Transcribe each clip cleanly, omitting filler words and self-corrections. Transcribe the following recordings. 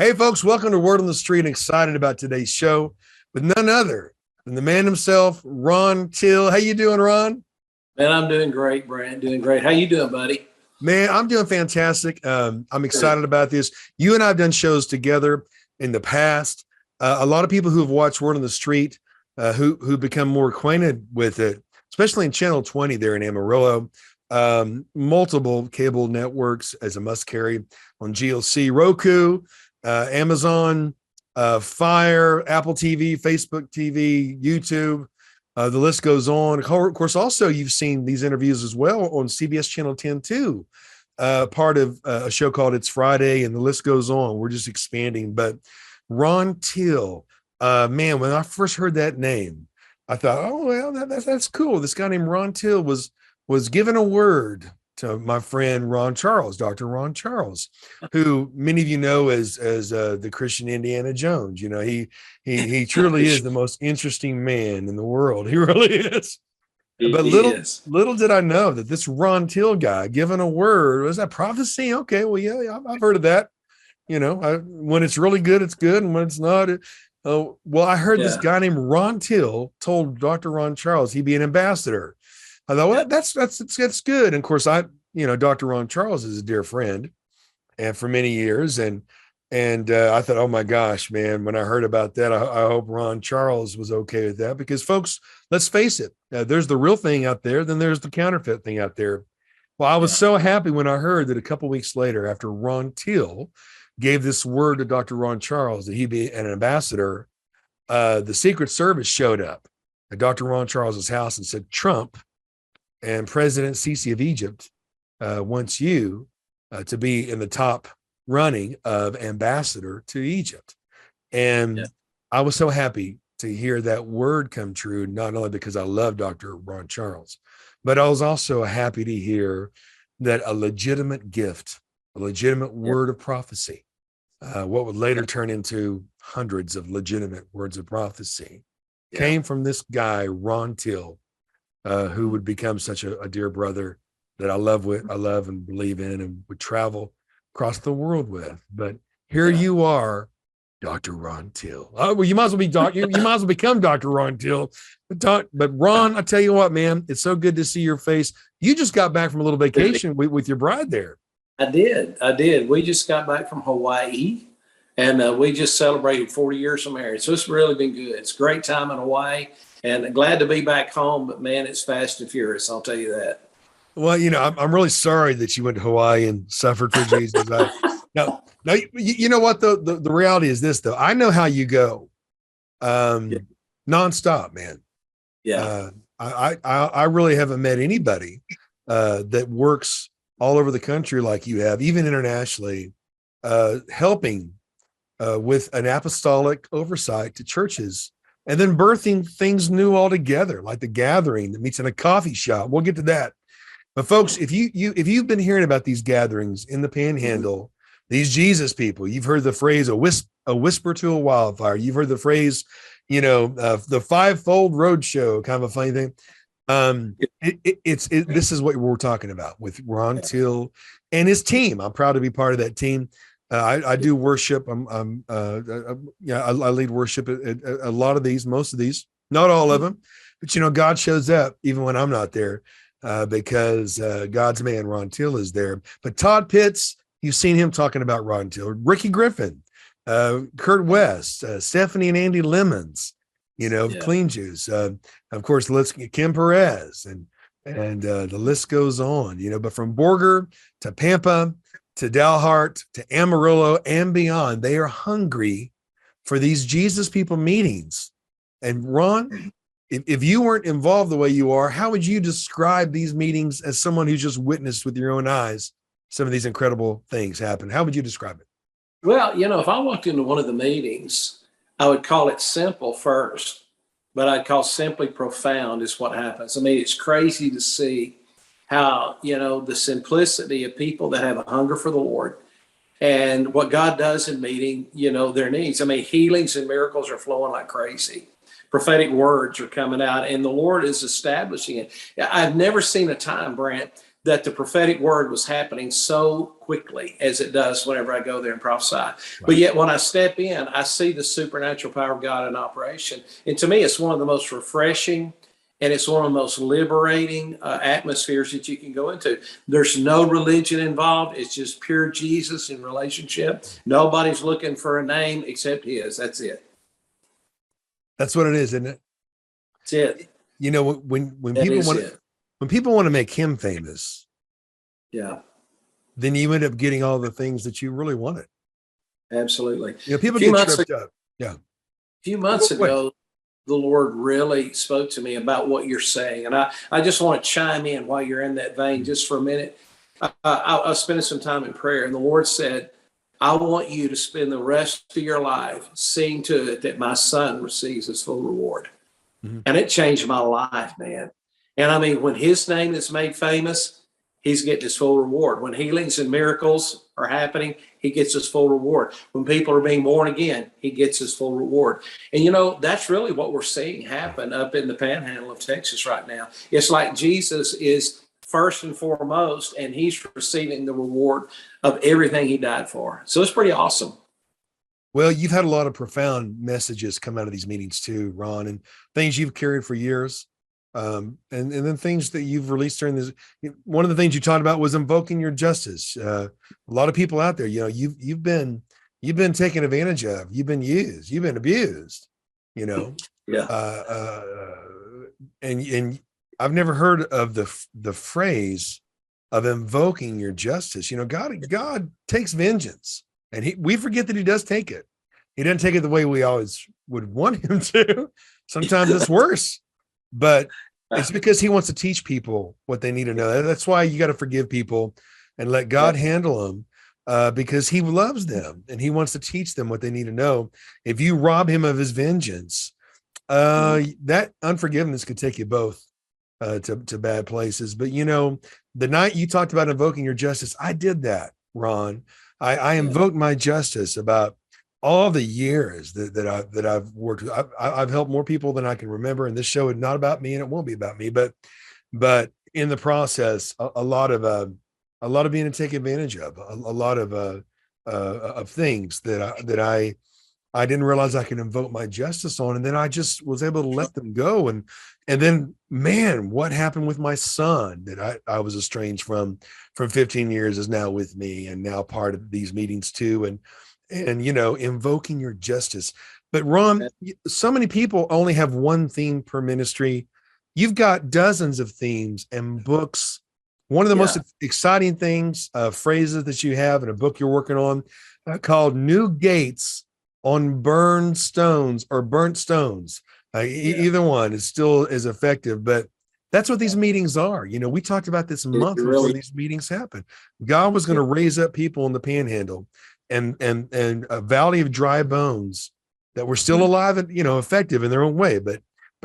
Hey, folks, welcome to Word on the Street. Excited about today's show with none other than the man himself, Ron Teal. How you doing, Ron? Man, I'm doing great, Brant. Doing great. How you doing, buddy? Man, I'm doing fantastic. I'm Good. excited about this. You and I have done shows together in the past. A lot of people who have watched Word on the Street, who become more acquainted with it, especially in Channel 20 there in Amarillo. Multiple cable networks as a must carry on GLC, Roku, Amazon, Fire, Apple TV, Facebook TV, YouTube. The list goes on. Of course, also you've seen these interviews as well on CBS Channel 10 too, part of a show called It's Friday, and the list goes on. We're just expanding. But Ron Teal, man, when I first heard that name, I thought, oh well, that's cool. This guy named Ron Teal was given a word to my friend Ron Charles, Dr. Ron Charles, who many of you know as the Christian Indiana Jones. You know, he truly is the most interesting man in the world. He really is. But He is. little did I know that this Ron Teal guy given a word, was that prophecy? Okay, well, yeah, I've heard of that. You know, when it's really good, it's good, and when it's not, well, I heard this guy named Ron Teal told Dr. Ron Charles he'd be an ambassador. I thought, well, that's good. And of course, Dr. Ron Charles is a dear friend, and for many years, and I thought, oh my gosh, man, when I heard about that, I hope Ron Charles was okay with that, because folks, let's face it, there's the real thing out there, then there's the counterfeit thing out there. Well, I was so happy when I heard that a couple of weeks later, after Ron Teal gave this word to Dr. Ron Charles that he'd be an ambassador, the Secret Service showed up at Dr. Ron Charles's house and said, Trump and President Sisi of Egypt wants you to be in the top running of ambassador to Egypt. And I was so happy to hear that word come true, not only because I love Dr. Ron Charles, but I was also happy to hear that a legitimate gift, a legitimate word of prophecy, what would later turn into hundreds of legitimate words of prophecy, came from this guy, Ron Teal, who would become such a dear brother that I love and believe in, and would travel across the world with. But here you are, Dr. Ron Teal. Oh, well, you might as well be you might as well become Dr. Ron Teal. But Ron, I tell you what, man, it's so good to see your face. You just got back from a little vacation with your bride there. I did. We just got back from Hawaii, and we just celebrated 40 years of marriage. So it's really been good. It's a great time in Hawaii, and glad to be back home. But man, it's fast and furious, I'll tell you that. Well, I'm really sorry that you went to Hawaii and suffered for Jesus. No, you know what, though? The reality is this, though. I know how you go, nonstop, man. I really haven't met anybody that works all over the country like you have, even internationally, helping with an apostolic oversight to churches, and then birthing things new altogether, like the gathering that meets in a coffee shop. We'll get to that. But folks, if you've been hearing about these gatherings in the Panhandle, these Jesus people, you've heard the phrase a whisper to a wildfire. You've heard the phrase, the fivefold roadshow, kind of a funny thing. This is what we're talking about with Ron Teal and his team. I'm proud to be part of that team. I do worship. I lead worship at a lot of these, most of these, not all of them, but God shows up even when I'm not there. Because God's man, Ron Teal, is there. But Todd Pitts, you've seen him talking about Ron Teal. Ricky Griffin, Kurt West, Stephanie and Andy Lemons, Clean Juice. Of course, let's get Kim Perez, and the list goes on. But from Borger to Pampa to Dalhart to Amarillo and beyond, they are hungry for these Jesus people meetings. And Ron, if you weren't involved the way you are, how would you describe these meetings as someone who's just witnessed with your own eyes some of these incredible things happen? How would you describe it? Well, if I walked into one of the meetings, I would call it simple first, but I'd call simply profound is what happens. I mean, it's crazy to see how, the simplicity of people that have a hunger for the Lord and what God does in meeting, their needs. I mean, healings and miracles are flowing like crazy. Prophetic words are coming out, and the Lord is establishing it. I've never seen a time, Brant, that the prophetic word was happening so quickly as it does whenever I go there and prophesy. Right. But yet when I step in, I see the supernatural power of God in operation. And to me, it's one of the most refreshing and it's one of the most liberating atmospheres that you can go into. There's no religion involved. It's just pure Jesus in relationship. Nobody's looking for a name except his. That's it. That's what it is, isn't it? That's it. You know, when people want to make him famous, yeah, then you end up getting all the things that you really wanted. Absolutely. You know, people get tripped up. Yeah. A few months ago, the Lord really spoke to me about what you're saying. And I just want to chime in while you're in that vein just for a minute. I was spending some time in prayer, and the Lord said, I want you to spend the rest of your life seeing to it that my son receives his full reward. Mm-hmm. And it changed my life, man. And I mean, when his name is made famous, he's getting his full reward. When healings and miracles are happening, he gets his full reward. When people are being born again, he gets his full reward. And, you know, that's really what we're seeing happen up in the panhandle of Texas right now. It's like Jesus is first and foremost, and he's receiving the reward of everything he died for. So it's pretty awesome. Well, you've had a lot of profound messages come out of these meetings too, Ron, and things you've carried for years. And then things that you've released during this. One of the things you talked about was invoking your justice. A lot of people out there, you know, you've been taken advantage of, you've been used, you've been abused, you know. Yeah. And I've never heard of the phrase of invoking your justice. You know, God takes vengeance, and we forget that he does take it. He doesn't take it the way we always would want him to. Sometimes it's worse. But it's because he wants to teach people what they need to know. That's why you got to forgive people and let God handle them, because he loves them and he wants to teach them what they need to know. If you rob him of his vengeance, that unforgiveness could take you both to bad places. But, you know, the night you talked about invoking your justice, I did that, Ron. I invoked my justice about all the years that I've worked with. I've helped more people than I can remember, and this show is not about me, and it won't be about me. But in the process, a lot of being taken advantage of, a lot of things that I didn't realize I could invoke my justice on, and then I just was able to let them go. And then, man, what happened with my son that I was estranged from 15 years is now with me, and now part of these meetings too. And, you know, invoking your justice. But Ron, so many people only have one theme per ministry. You've got dozens of themes and books. One of the most exciting things, phrases that you have in a book you're working on called New Gates on Burned Stones or Burnt Stones. Either one is still as effective, but that's what these meetings are. You know, we talked about this month before these meetings happened. God was going to raise up people in the panhandle and a valley of dry bones that were still alive and, you know, effective in their own way. But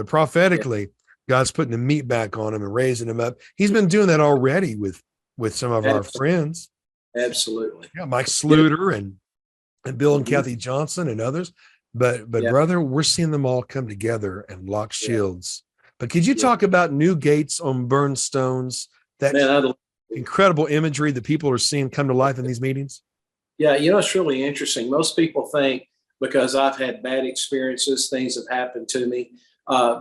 prophetically, God's putting the meat back on them and raising them up. He's been doing that already with some of our friends. Absolutely. Yeah, Mike Sluter and Bill and Kathy Johnson and others. But brother, we're seeing them all come together and lock shields. But could you talk about New Gates on Burned Stones? That incredible imagery that people are seeing come to life in these meetings? Yeah, you know, it's really interesting. Most people think because I've had bad experiences, things have happened to me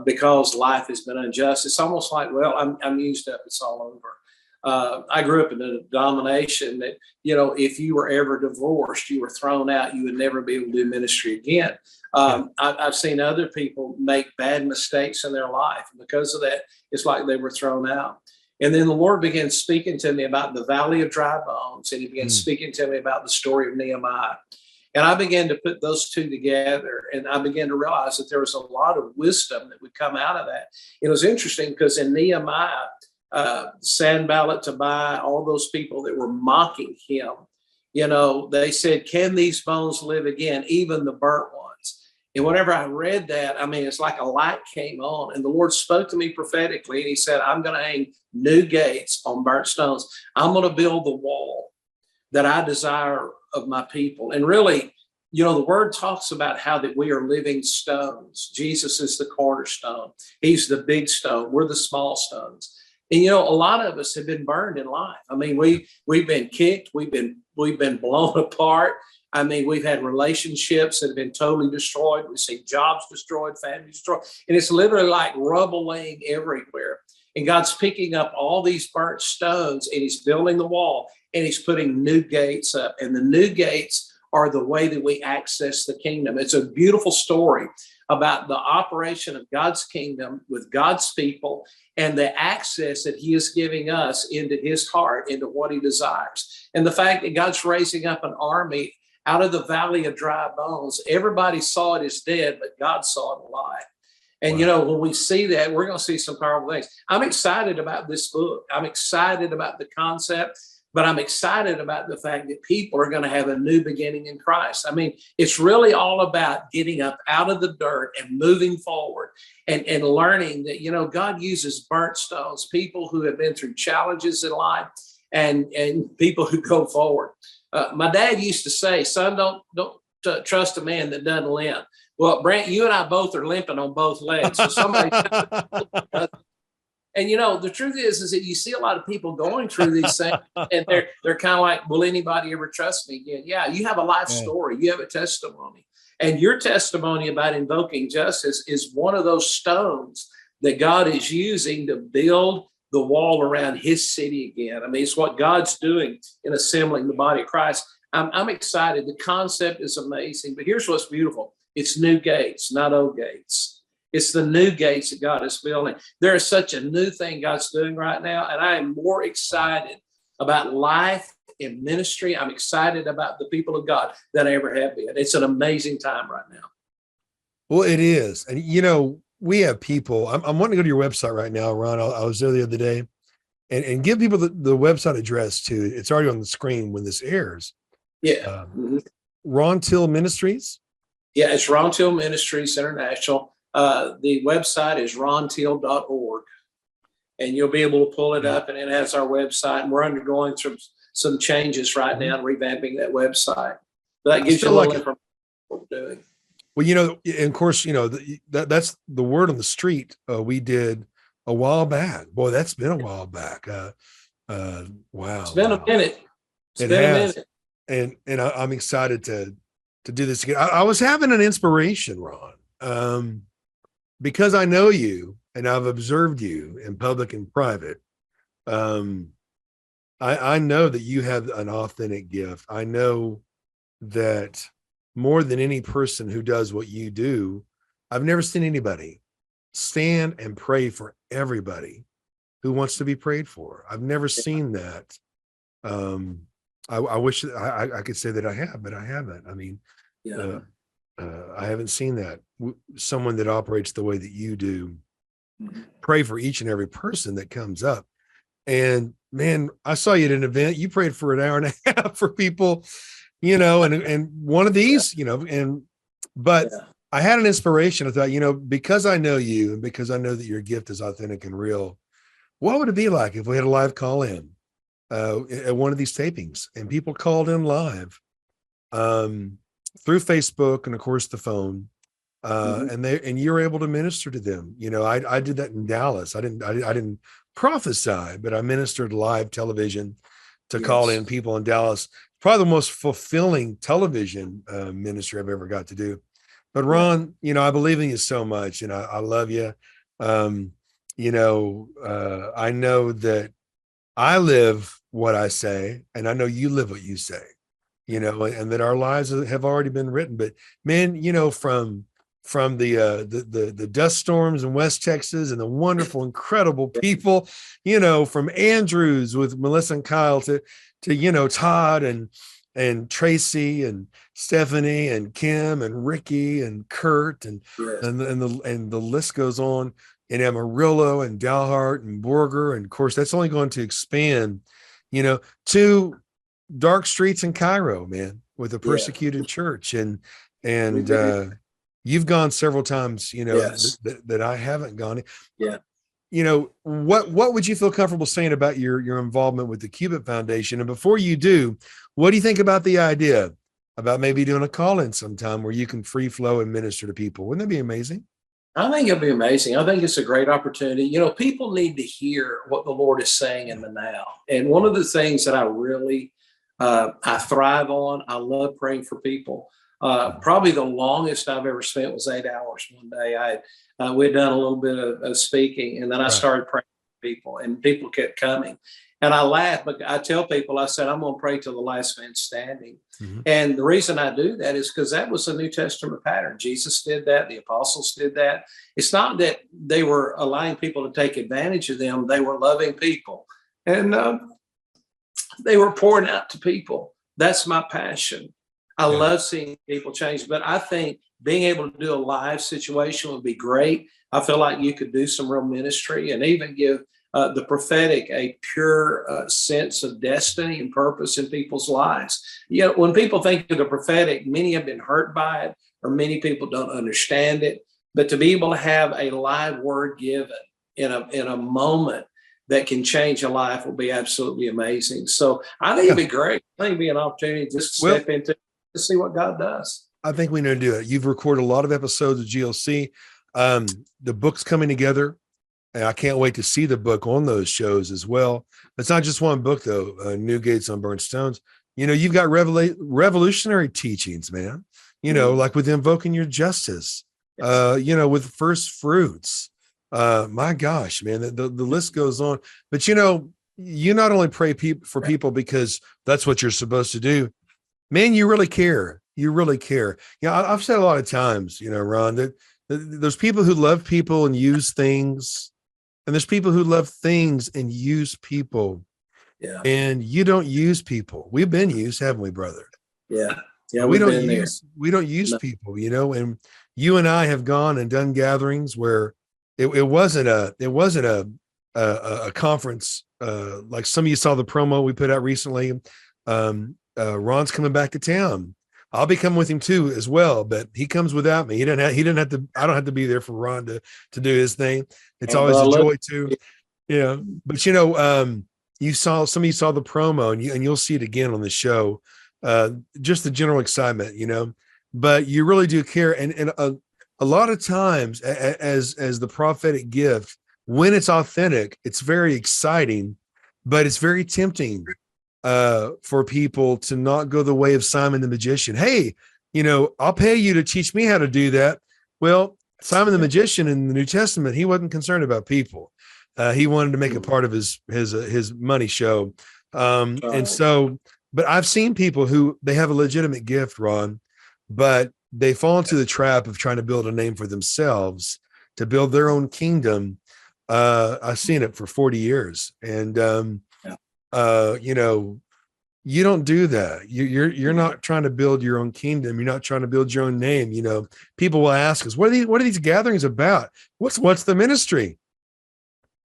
because life has been unjust. It's almost like, well, I'm used up. It's all over. I grew up in a denomination that, you know, if you were ever divorced, you were thrown out. You would never be able to do ministry again. I've seen other people make bad mistakes in their life. And because of that, it's like they were thrown out. And then the Lord began speaking to me about the valley of dry bones. And he began speaking to me about the story of Nehemiah. And I began to put those two together. And I began to realize that there was a lot of wisdom that would come out of that. It was interesting because in Nehemiah, Sanballat, Tobiah, all those people that were mocking him, you know, they said, can these bones live again, even the burnt ones? And whenever I read that, I mean, it's like a light came on, and the Lord spoke to me prophetically, and he said, I'm going to hang new gates on burnt stones. I'm going to build the wall that I desire of my people. And really, you know, the word talks about how that we are living stones. Jesus is the cornerstone. He's the big stone. We're the small stones. And you know, a lot of us have been burned in life. I mean, we've been kicked, we've been blown apart. I mean, we've had relationships that have been totally destroyed. We've seen jobs destroyed, families destroyed, and it's literally like rubble laying everywhere. And God's picking up all these burnt stones and He's building the wall and He's putting new gates up. And the new gates are the way that we access the kingdom. It's a beautiful story about the operation of God's kingdom with God's people and the access that He is giving us into His heart, into what He desires. And the fact that God's raising up an army out of the valley of dry bones. Everybody saw it as dead, but God saw it alive. And, wow, you know, when we see that, we're going to see some powerful things. I'm excited about this book. I'm excited about the concept, but I'm excited about the fact that people are going to have a new beginning in Christ. I mean, it's really all about getting up out of the dirt and moving forward and learning that, you know, God uses burnt stones, people who have been through challenges in life and people who go forward. My dad used to say, son, don't trust a man that doesn't limp. Well, Brant, you and I both are limping on both legs. So somebody, and you know, the truth is that you see a lot of people going through these things, and they're kind of like, will anybody ever trust me again? Yeah, you have a life story, you have a testimony, and your testimony about invoking justice is one of those stones that God is using to build the wall around His city again. I mean, it's what God's doing in assembling the body of Christ. I'm excited. The concept is amazing, but here's what's beautiful. It's new gates, not old gates. It's the new gates that God is building. There is such a new thing God's doing right now, and I am more excited about life in ministry. I'm excited about the people of God than I ever have been. It's an amazing time right now. Well, it is. And, you know, we have people, I'm wanting to go to your website right now, Ron. I was there the other day and give people the website address too. It's already on the screen when this airs. Yeah. Ron Teal Ministries. Yeah, it's Ron Teal Ministries International. The website is ronteal.org, and you'll be able to pull it up, and it has our website. And we're undergoing some changes right now, revamping that website. But that gives you a little information what we're doing. Well, you know, and of course, you know, that's the word on the street. We did a while back. Boy, that's been a while back. Wow. It's been a minute. It has. And I'm excited to do this again. I was having an inspiration, Ron, because I know you and I've observed you in public and private. I know that you have an authentic gift. I know that more than any person who does what you do, I've never seen anybody stand and pray for everybody who wants to be prayed for. I've never seen that. I wish I could say that I have, but I haven't. I mean, I haven't seen that. Someone that operates the way that you do, pray for each and every person that comes up. And man, I saw you at an event. You prayed for an hour and a half for people, you know, and one of these, you know, but I had an inspiration. I thought, you know, because I know you and because I know that your gift is authentic and real, what would it be like if we had a live call in at one of these tapings and people called in live through Facebook and of course the phone, and you were able to minister to them. You know, I did that in Dallas. I didn't prophesy, but I ministered live television to call in people in Dallas. Probably the most fulfilling television ministry I've ever got to do. But Ron, you know, I believe in you so much, and I love you. You know, I know that I live what I say, and I know you live what you say, you know, and that our lives have already been written. But man, you know, from the dust storms in West Texas and the wonderful, incredible people, you know, from Andrews with Melissa and Kyle to you know, Todd and Tracy and Stephanie and Kim and Ricky and Kurt and the list goes on, and Amarillo and Dalhart and Borger, and of course that's only going to expand, you know, to dark streets in Cairo, man, with a persecuted church, and you've gone several times, you know, that I haven't gone. You know, what would you feel comfortable saying about your involvement with the Cubit Foundation? And before you do, what do you think about the idea about maybe doing a call-in sometime where you can free flow and minister to people? Wouldn't that be amazing? I think it'll be amazing. I think it's a great opportunity. You know, people need to hear what the Lord is saying in the now. And one of the things that I really I thrive on, I love praying for people. Probably the longest I've ever spent was 8 hours one day. We'd done a little bit of speaking, and then I started praying for people, and people kept coming. And I laugh, but I tell people, I said, I'm going to pray till the last man standing. Mm-hmm. And the reason I do that is because that was a New Testament pattern. Jesus did that. The apostles did that. It's not that they were allowing people to take advantage of them. They were loving people. And they were pouring out to people. That's my passion. I love seeing people change. But I think being able to do a live situation would be great. I feel like you could do some real ministry and even give the prophetic a pure sense of destiny and purpose in people's lives. You know, when people think of the prophetic, many have been hurt by it, or many people don't understand it. But to be able to have a live word given in a moment that can change a life will be absolutely amazing. So I think it'd be great. I think it'd be an opportunity just to step into to see what God does. I think we know to do it. You've recorded a lot of episodes of GLC. The book's coming together. And I can't wait to see the book on those shows as well. It's not just one book, though. New Gates on Burnt Stones. You know, you've got revolutionary teachings, man. You know, like with invoking your justice. You know, with first fruits. My gosh, man, the list goes on. But you know, you not only pray for people because that's what you're supposed to do. Man, you really care. You really care. You know, I've said a lot of times, you know, Ron, that there's people who love people and use things. And there's people who love things and use people. Yeah. And you don't use people. We've been used, haven't we, brother? Yeah. Yeah. We don't use people, you know, and you and I have gone and done gatherings where it wasn't a conference. Like some of you saw the promo we put out recently. Ron's coming back to town. I'll be coming with him too as well, but he comes without me. He didn't have to, I don't have to be there for Ron to do his thing. It's always a joy too. Yeah. But you know, some of you saw the promo and you'll see it again on the show. Just the general excitement, you know, but you really do care. And a lot of times as the prophetic gift, when it's authentic, it's very exciting, but it's very tempting for people to not go the way of Simon the magician. Hey, you know, I'll pay you to teach me how to do that. Well, Simon the magician in the New Testament, he wasn't concerned about people. He wanted to make it part of his money show. And so, but I've seen people who they have a legitimate gift, Ron, but they fall into the trap of trying to build a name for themselves, to build their own kingdom. I've seen it for 40 years. And, you know, you don't do that. You're not trying to build your own kingdom. You're not trying to build your own name. You know, people will ask us, what are these gatherings about? What's the ministry?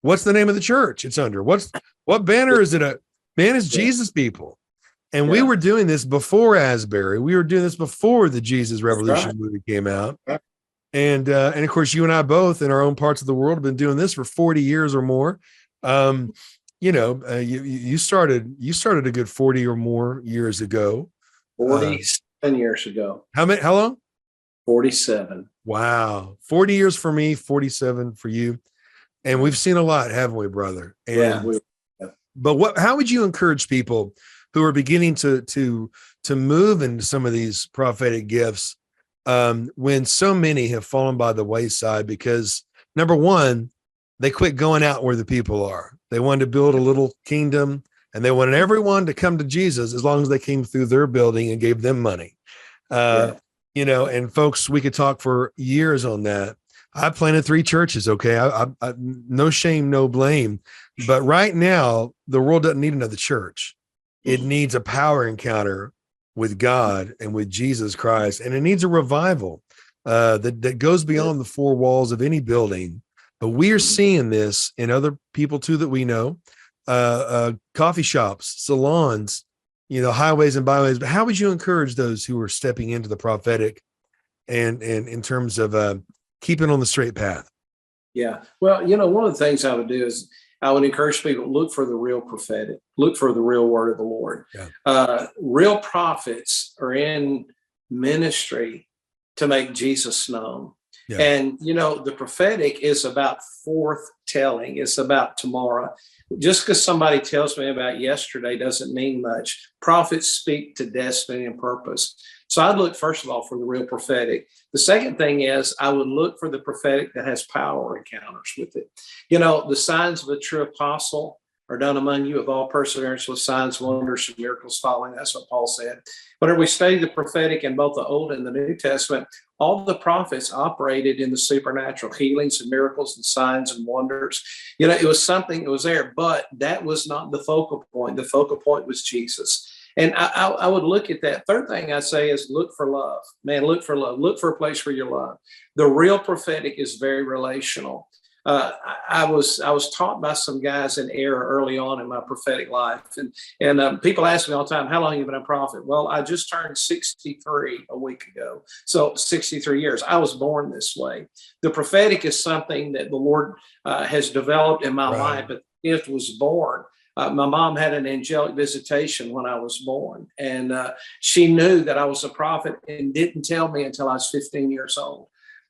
What's the name of the church it's under? What banner is it? Man, it's Jesus people. And we were doing this before Asbury. We were doing this before the Jesus Revolution movie came out. And of course, you and I both in our own parts of the world have been doing this for 40 years or more. You know, you started a good 40 or more years ago. 47 years ago. How long? 47. Wow. 40 years for me, 47 for you. And we've seen a lot, haven't we, brother? And, but how would you encourage people who are beginning to move into some of these prophetic gifts when so many have fallen by the wayside? Because number one, they quit going out where the people are. They wanted to build a little kingdom, and they wanted everyone to come to Jesus as long as they came through their building and gave them money. You know, and folks, we could talk for years on that. I planted 3 churches. Okay. I no shame, no blame. But right now, the world doesn't need another church. It needs a power encounter with God and with Jesus Christ. And it needs a revival that goes beyond the 4 walls of any building. But we are seeing this in other people too that we know, coffee shops, salons, you know, highways and byways. But how would you encourage those who are stepping into the prophetic and in terms of keeping on the straight path? Yeah. Well, you know, one of the things I would do is I would encourage people to look for the real prophetic, look for the real word of the Lord. Real prophets are in ministry to make Jesus known. Yeah. And, the prophetic is about forthtelling. It's about tomorrow. Just because somebody tells me about yesterday doesn't mean much. Prophets speak to destiny and purpose. So I'd look, first of all, for the real prophetic. The second thing is I would look for the prophetic that has power encounters with it. The signs of a true apostle are done among you with all perseverance, with signs, wonders, and miracles following. That's what Paul said. Whenever we study the prophetic in both the Old and the New Testament, all the prophets operated in the supernatural, healings and miracles and signs and wonders. It was something that was there, but that was not the focal point. The focal point was Jesus. And I would look at that. Third thing I say is look for love. Man, look for love. Look for a place for your love. The real prophetic is very relational. I was taught by some guys in error early on in my prophetic life, and people ask me all the time, "How long have you been a prophet?" Well, I just turned 63 a week ago, so 63 years. I was born this way. The prophetic is something that the Lord has developed in my life. But it was born. My mom had an angelic visitation when I was born, and she knew that I was a prophet and didn't tell me until I was 15 years old.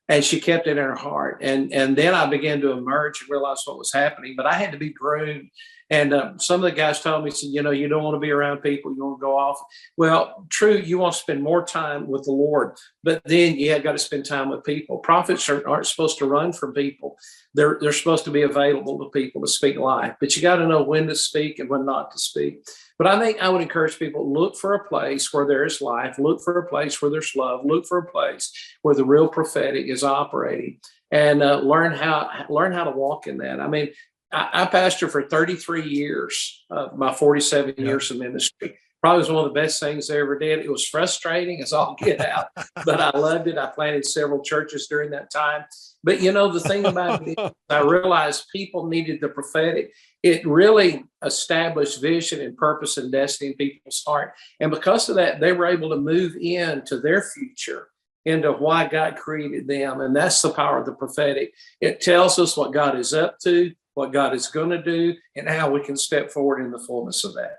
And she kept it in her heart. And then I began to emerge and realize what was happening. But I had to be groomed. And some of the guys told me, said, you don't want to be around people. You want to go off. Well, true, you want to spend more time with the Lord. But then you have got to spend time with people. Prophets aren't supposed to run from people. They're supposed to be available to people to speak life. But you got to know when to speak and when not to speak. But I think I would encourage people, look for a place where there is life, look for a place where there's love, look for a place where the real prophetic is operating, and learn how to walk in that. I mean, I pastored for 33 years, my 47 years of ministry. Probably was one of the best things I ever did. It was frustrating as all get out, but I loved it. I planted several churches during that time. But the thing about it is I realized people needed the prophetic. It really established vision and purpose and destiny in people's heart. And because of that, they were able to move into their future, into why God created them. And that's the power of the prophetic. It tells us what God is up to, what God is going to do, and how we can step forward in the fullness of that.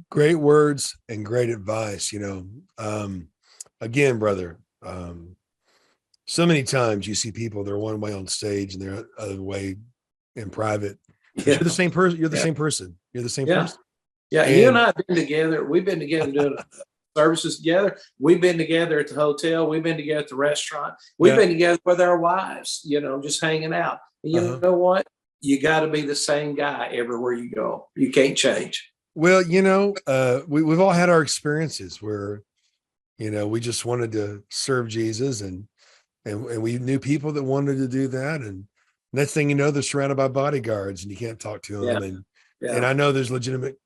Great words and great advice. Again, brother, so many times you see people, they're one way on stage and they're other way in private. You're the same person. You're the same person. You're the same person. Yeah. And you and I have been together. We've been together doing services together. We've been together at the hotel. We've been together at the restaurant. We've been together with our wives, just hanging out. And you know what? You got to be the same guy everywhere you go. You can't change. Well, we've all had our experiences where, we just wanted to serve Jesus and we knew people that wanted to do that. And next thing you know, they're surrounded by bodyguards and you can't talk to them. And I know there's legitimate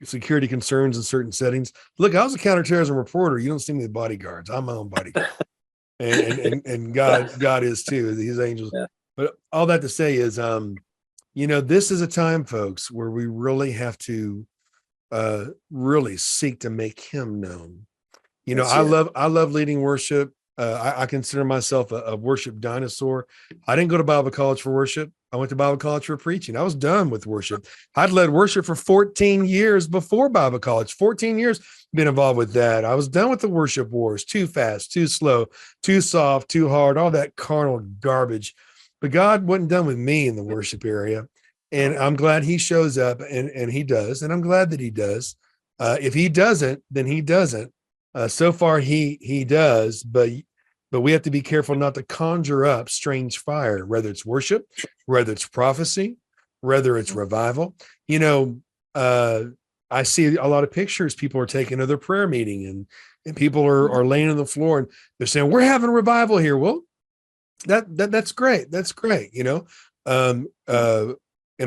security concerns in certain settings. Look, I was a counterterrorism reporter. You don't see me with bodyguards. I'm my own bodyguard. and God is too. His angels. Yeah. But all that to say is, this is a time, folks, where we really have to really seek to make him known. I love leading worship. I consider myself a worship dinosaur. I didn't go to Bible college for worship. I went to Bible college for preaching. I was done with worship. I'd led worship for 14 years before Bible college. 14 years been involved with that. I was done with the worship wars. Too fast, too slow, too soft, too hard, all that carnal garbage. But God wasn't done with me in the worship area. And I'm glad he shows up and he does. And I'm glad that he does. If he doesn't, then he doesn't. So far he does, but we have to be careful not to conjure up strange fire, whether it's worship, whether it's prophecy, whether it's revival. I see a lot of pictures people are taking to their prayer meeting and people are laying on the floor and they're saying, we're having a revival here. Well, that's great. That's great. In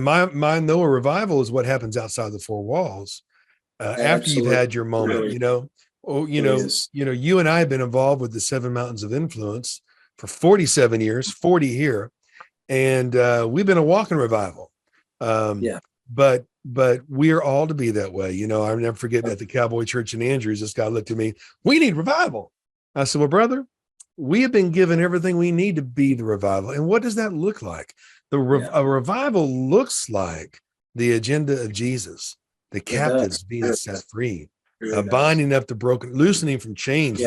my mind, though, a revival is what happens outside the four walls after you've had your moment, you and I have been involved with the 7 Mountains of Influence for 47 years, 40 here. And we've been a walking revival. But we are all to be that way. I'll never forget at the Cowboy Church in Andrews, this guy looked at me, we need revival. I said, well, brother, we have been given everything we need to be the revival. And what does that look like? A revival looks like the agenda of Jesus, the captives being set free, binding up the broken, loosening from chains,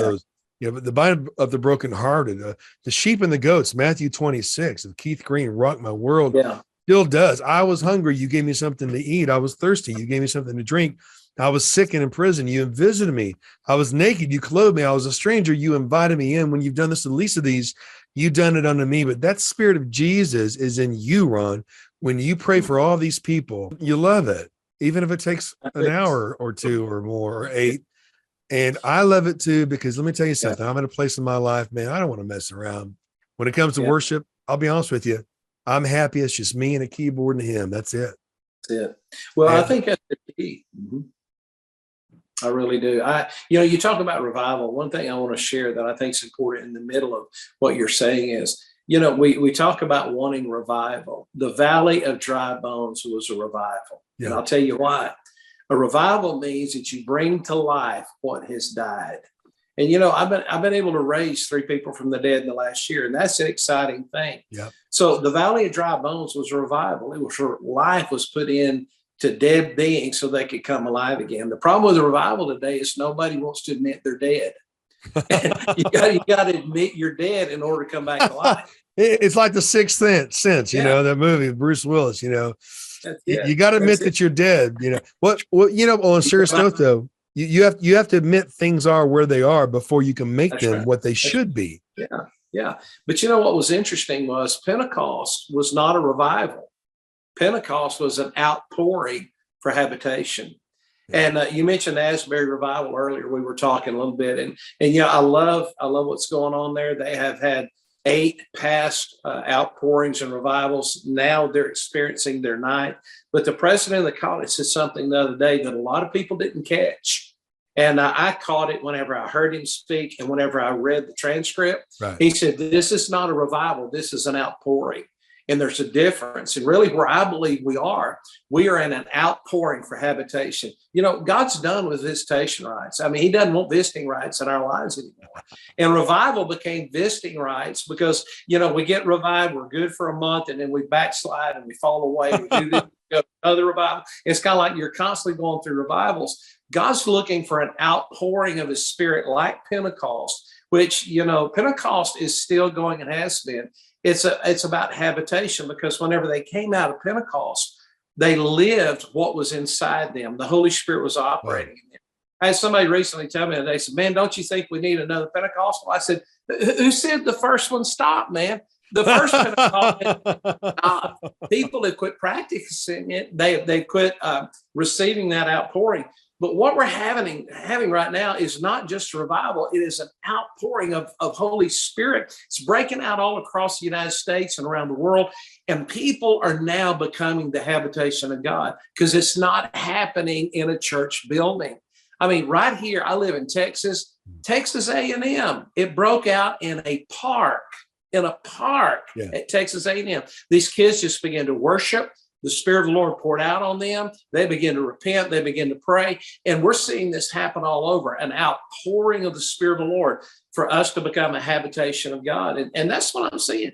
Yeah, but the bind of the brokenhearted, the sheep and the goats, Matthew 26 of Keith Green, rocked my world. Yeah. Still does. I was hungry. You gave me something to eat. I was thirsty. You gave me something to drink. I was sick and in prison. You visited me. I was naked. You clothed me. I was a stranger. You invited me in. When you've done this to the least of these, you've done it unto me. But that spirit of Jesus is in you, Ron. When you pray for all these people, you love it, even if it takes an hour or two or more or 8. And I love it too, because let me tell you something. I'm at a place in my life, man, I don't want to mess around. When it comes to worship, I'll be honest with you. I'm happy. It's just me and a keyboard and him. That's it. That's it. Well, I think that's the key. I really do. You talk about revival. One thing I want to share that I think is important in the middle of what you're saying is, we talk about wanting revival. The Valley of Dry Bones was a revival. Yeah. And I'll tell you why. A revival means that you bring to life what has died. And I've been able to raise 3 people from the dead in the last year, and that's an exciting thing. Yeah. So the Valley of Dry Bones was a revival. It was where life was put in to dead beings so they could come alive again. The problem with the revival today is nobody wants to admit they're dead. you got to admit you're dead in order to come back alive. It's like The Sixth Sense, that movie with Bruce Willis. You got to admit that you're dead. On a serious note though, you have to admit things are where they are before you can make them what they should be. Yeah. But what was interesting was Pentecost was not a revival. Pentecost was an outpouring for habitation. And you mentioned the Asbury revival earlier. We were talking a little bit, and I love what's going on there. They have had 8 past outpourings and revivals. Now they're experiencing their 9th. But the president of the college said something the other day that a lot of people didn't catch. And I caught it whenever I heard him speak and whenever I read the transcript. Right. He said, this is not a revival. This is an outpouring. And there's a difference. And really where I believe we are in an outpouring for habitation. God's done with visitation rights. I mean, he doesn't want visiting rights in our lives anymore. And revival became visiting rights because, we get revived, we're good for a month, and then we backslide and we fall away. We do this, go to another revival. It's kind of like you're constantly going through revivals. God's looking for an outpouring of his spirit like Pentecost, which, Pentecost is still going and has been. It's about habitation, because whenever they came out of Pentecost, they lived what was inside them. The Holy Spirit was operating in them. I had somebody recently tell me, and they said, man, don't you think we need another Pentecostal? I said, who said the first one stopped, man? The first Pentecostal stopped. People have quit practicing it. They quit receiving that outpouring. But what we're having right now is not just revival. It is an outpouring of Holy Spirit. It's breaking out all across the United States and around the world. And people are now becoming the habitation of God, because it's not happening in a church building. I mean, right here, I live in Texas A&M. It broke out in a park at Texas A&M. These kids just began to worship. The Spirit of the Lord poured out on them. They begin to repent. They begin to pray. And we're seeing this happen all over, an outpouring of the Spirit of the Lord for us to become a habitation of God. And that's what I'm seeing.